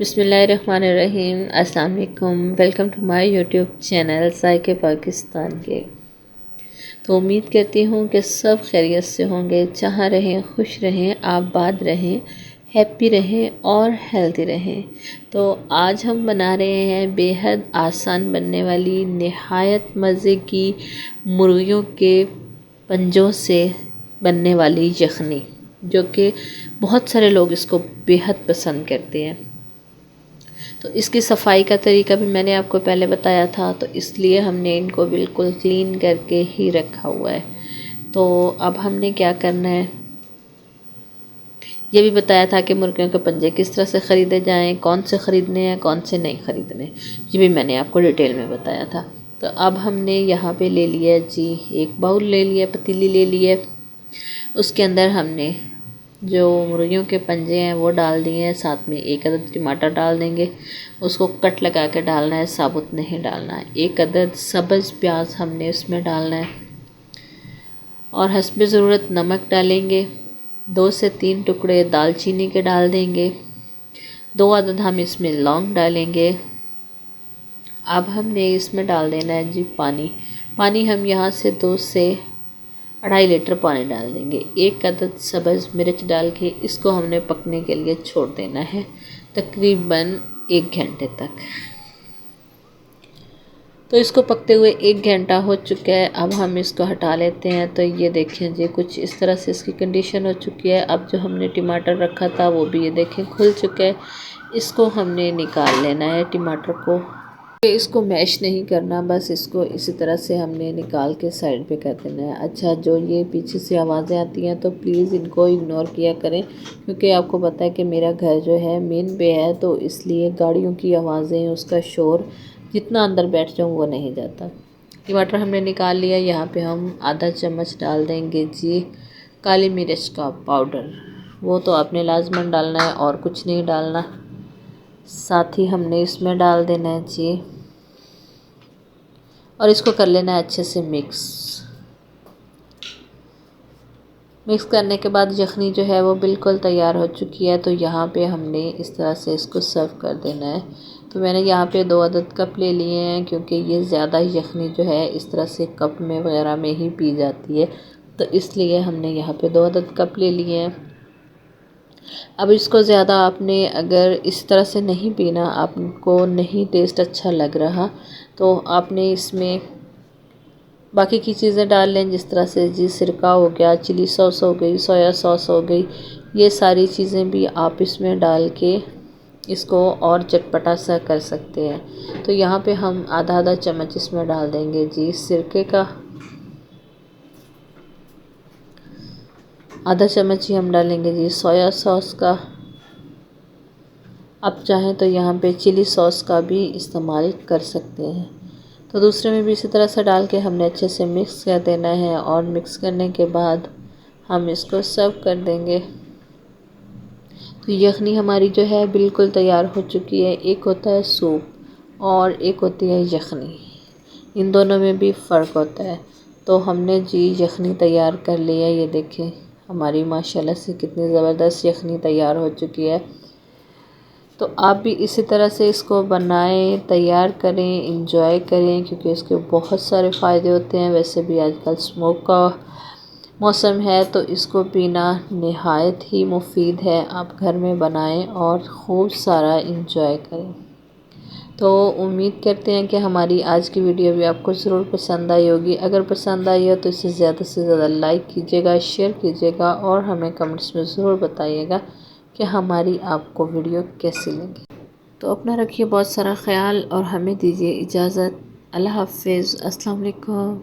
बिस्मिल्लाहिर्रहमानिर्रहीम। अस्सलाम वालेकुम। Welcome to my YouTube channel ज़ायके पाकिस्तान के। तो उम्मीद करती हूँ कि सब खैरियत से होंगे, जहाँ रहें खुश रहें, आबाद रहें, हैप्पी रहें और हेल्दी रहें। तो आज हम बना रहे हैं बेहद आसान बनने वाली नहायत मज़े की मुर्गियों के पंजों से बनने वाली यखनी, जो कि बहुत सारे लोग इसको बेहद पसंद करते हैं। तो इसकी सफाई का तरीका भी मैंने आपको पहले बताया था, तो इसलिए हमने इनको बिल्कुल क्लीन करके ही रखा हुआ है। तो अब हमने क्या करना है, ये भी बताया था कि मुर्गियों के पंजे किस तरह से ख़रीदे जाएं, कौन से ख़रीदने हैं, कौन से नहीं ख़रीदने, ये भी मैंने आपको डिटेल में बताया था। तो अब हमने यहाँ पे ले लिया जी, एक बाउल ले लिया, पतीली ले लिया, उसके अंदर हमने जो मुर्गियों के पंजे हैं वो डाल दिए हैं, साथ में एक अदद टमाटर डाल देंगे, उसको कट लगा के डालना है, साबुत नहीं डालना है। एक अदद सब्ज़ प्याज हमने इसमें डालना है और हस्बे ज़रूरत नमक डालेंगे। 2 से 3 टुकड़े दालचीनी के डाल देंगे। 2 अदद हम इसमें लौंग डालेंगे। अब हमने इसमें डाल देना है जी पानी हम यहाँ से 2 से 2.5 लीटर पानी डाल देंगे। एक अदद सब्ज़ मिर्च डाल के इसको हमने पकने के लिए छोड़ देना है तकरीबन 1 घंटे तक। तो इसको पकते हुए 1 घंटा हो चुका है। अब हम इसको हटा लेते हैं। तो ये देखें जी, कुछ इस तरह से इसकी कंडीशन हो चुकी है। अब जो हमने टमाटर रखा था वो भी ये देखें खुल चुका है। इसको हमने निकाल लेना है टमाटर को। इसको मैश नहीं करना, बस इसको इसी तरह से हमने निकाल के साइड पे कर देना है। अच्छा, जो ये पीछे से आवाज़ें आती हैं तो प्लीज़ इनको इग्नोर किया करें, क्योंकि आपको पता है कि मेरा घर जो है मेन पे है, तो इसलिए गाड़ियों की आवाज़ें, उसका शोर जितना अंदर बैठ जाऊँ वो नहीं जाता। टमाटर हमने निकाल लिया। यहाँ पे हम आधा चम्मच डाल देंगे जी काली मिर्च का पाउडर, वो तो आपने लाजमन डालना है और कुछ नहीं डालना। साथ ही हमने इसमें डाल देना है जी, और इसको कर लेना है अच्छे से मिक्स करने के बाद यखनी जो है वो बिल्कुल तैयार हो चुकी है। तो यहाँ पे हमने इस तरह से इसको सर्व कर देना है। तो मैंने यहाँ पे 2 अदद कप ले लिए हैं, क्योंकि ये ज़्यादा यखनी जो है इस तरह से कप में वगैरह में ही पी जाती है, तो इसलिए हमने यहाँ पे 2 अदद कप ले लिए हैं। अब इसको ज़्यादा आपने अगर इस तरह से नहीं पीना, आपको नहीं टेस्ट अच्छा लग रहा, तो आपने इसमें बाकी की चीज़ें डाल लें, जिस तरह से जी सिरका हो गया, चिली सॉस हो गई, सोया सॉस हो गई, ये सारी चीज़ें भी आप इसमें डाल के इसको और चटपटा सा कर सकते हैं। तो यहाँ पे हम आधा आधा चम्मच इसमें डाल देंगे जी सिरके का, आधा चम्मच ही हम डालेंगे जी सोया सॉस का। आप चाहें तो यहाँ पे चिली सॉस का भी इस्तेमाल कर सकते हैं। तो दूसरे में भी इसी तरह से डाल के हमने अच्छे से मिक्स कर देना है, और मिक्स करने के बाद हम इसको सर्व कर देंगे। तो यखनी हमारी जो है बिल्कुल तैयार हो चुकी है। एक होता है सूप और एक होती है यखनी, इन दोनों में भी फ़र्क होता है। तो हमने जी यखनी तैयार कर लिया। ये देखें हमारी माशाल्लाह से कितनी ज़बरदस्त यखनी तैयार हो चुकी है। तो आप भी इसी तरह से इसको बनाएं, तैयार करें, इंजॉय करें, क्योंकि इसके बहुत सारे फ़ायदे होते हैं। वैसे भी आजकल स्मोक का मौसम है, तो इसको पीना नहायत ही मुफीद है। आप घर में बनाएं और खूब सारा इंजॉय करें। तो उम्मीद करते हैं कि हमारी आज की वीडियो भी आपको ज़रूर पसंद आई होगी। अगर पसंद आई हो तो इसे ज़्यादा से ज़्यादा लाइक कीजिएगा, शेयर कीजिएगा, और हमें कमेंट्स में ज़रूर बताइएगा कि हमारी आपको वीडियो कैसी लगी। तो अपना रखिए बहुत सारा ख्याल और हमें दीजिए इजाज़त। अल्लाह हाफ़िज़। अस्सलाम वालेकुम।